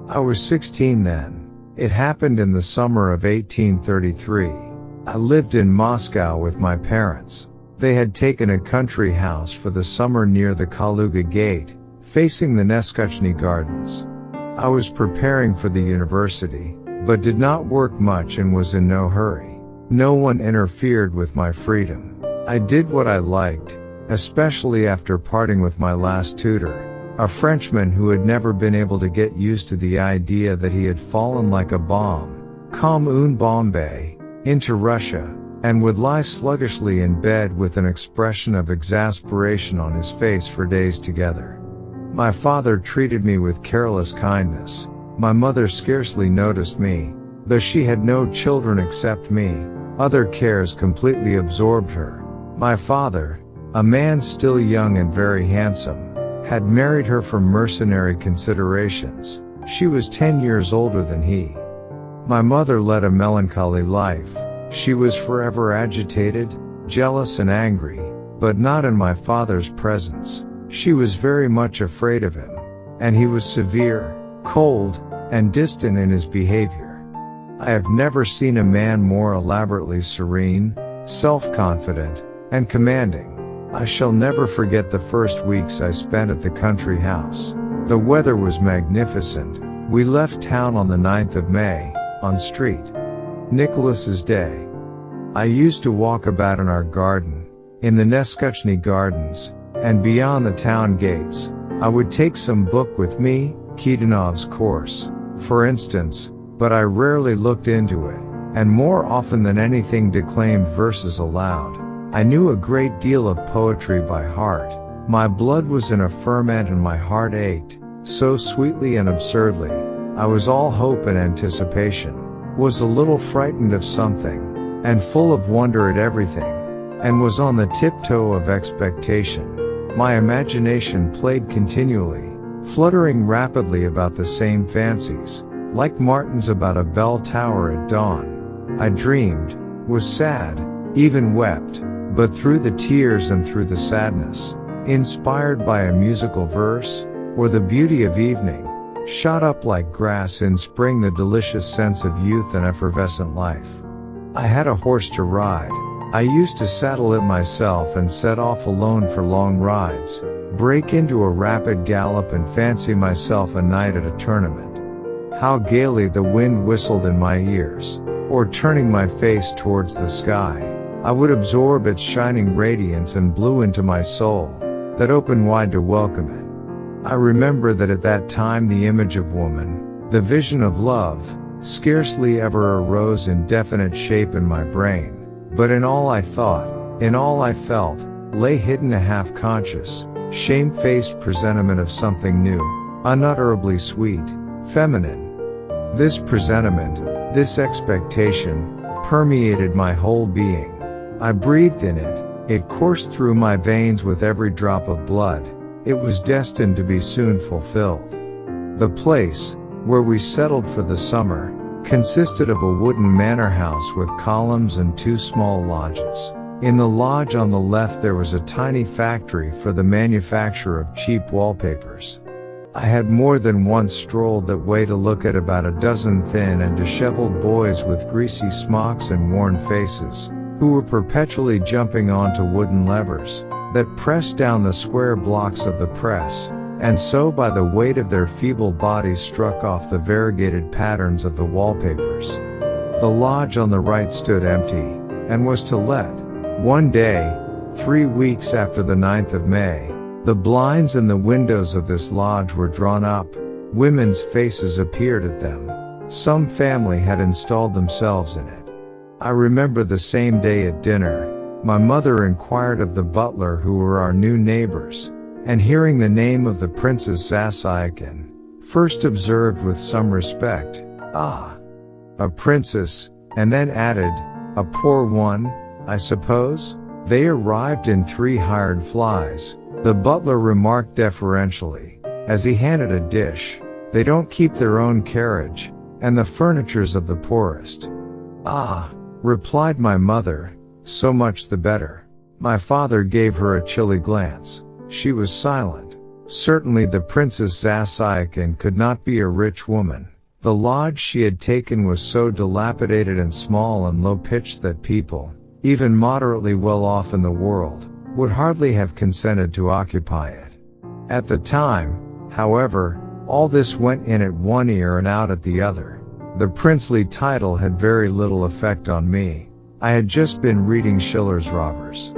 I was 16 then. It happened in the summer of 1833. I lived in Moscow with my parents. They had taken a country house for the summer near the Kaluga Gate, facing the Neskutchny Gardens. I was preparing for the university, but did not work much and was in no hurry. No one interfered with my freedom. I did what I liked, especially after parting with my last tutor, a Frenchman who had never been able to get used to the idea that he had fallen like a bomb, comme une bombe, into Russia, and would lie sluggishly in bed with an expression of exasperation on his face for days together. My father treated me with careless kindness. My mother scarcely noticed me, though she had no children except me. Other cares completely absorbed her. My father, a man still young and very handsome, had married her for mercenary considerations. She was 10 years older than he. My mother led a melancholy life. She was forever agitated, jealous and angry, but not in my father's presence. She was very much afraid of him, and he was severe, cold, and distant in his behavior. I have never seen a man more elaborately serene, self-confident, and commanding. I shall never forget the first weeks I spent at the country house. The weather was magnificent. We left town on the 9th of May, on St. Nicholas's Day. I used to walk about in our garden, in the Neskutchny Gardens, and beyond the town gates. I would take some book with me, Kitanov's course, for instance, but I rarely looked into it, and more often than anything declaimed verses aloud. I knew a great deal of poetry by heart. My blood was in a ferment and my heart ached, so sweetly and absurdly. I was all hope and anticipation, was a little frightened of something, and full of wonder at everything, and was on the tiptoe of expectation. My imagination played continually, fluttering rapidly about the same fancies, like martins about a bell tower at dawn. I dreamed, was sad, even wept, but through the tears and through the sadness, inspired by a musical verse, or the beauty of evening, shot up like grass in spring the delicious sense of youth and effervescent life. I had a horse to ride. I used to saddle it myself and set off alone for long rides, break into a rapid gallop and fancy myself a knight at a tournament. How gaily the wind whistled in my ears, or turning my face towards the sky, I would absorb its shining radiance and blew into my soul, that opened wide to welcome it. I remember that at that time the image of woman, the vision of love, scarcely ever arose in definite shape in my brain, but in all I thought, in all I felt, lay hidden a half-conscious, shame-faced presentiment of something new, unutterably sweet, feminine. This presentiment, this expectation, permeated my whole being. I breathed in it, it coursed through my veins with every drop of blood, it was destined to be soon fulfilled. The place, where we settled for the summer, consisted of a wooden manor house with columns and 2 small lodges. In the lodge on the left there was a tiny factory for the manufacture of cheap wallpapers. I had more than once strolled that way to look at about a dozen thin and disheveled boys with greasy smocks and worn faces, who were perpetually jumping onto wooden levers that pressed down the square blocks of the press, and so by the weight of their feeble bodies struck off the variegated patterns of the wallpapers. The lodge on the right stood empty, and was to let. One day, 3 weeks after the 9th of May, the blinds in the windows of this lodge were drawn up, women's faces appeared at them. Some family had installed themselves in it. I remember the same day at dinner, my mother inquired of the butler who were our new neighbors, and hearing the name of the Princess Zasaikin, first observed with some respect, "Ah, a princess," and then added, "A poor one, I suppose?" They arrived in 3 hired flies. The butler remarked deferentially, as he handed a dish, "They don't keep their own carriage, and the furniture's of the poorest." "Ah," replied my mother, "so much the better." My father gave her a chilly glance. She was silent. Certainly the Princess Zasyekhin could not be a rich woman. The lodge she had taken was so dilapidated and small and low-pitched that people, even moderately well off in the world, would hardly have consented to occupy it. At the time, however, all this went in at one ear and out at the other. The princely title had very little effect on me. I had just been reading Schiller's Robbers.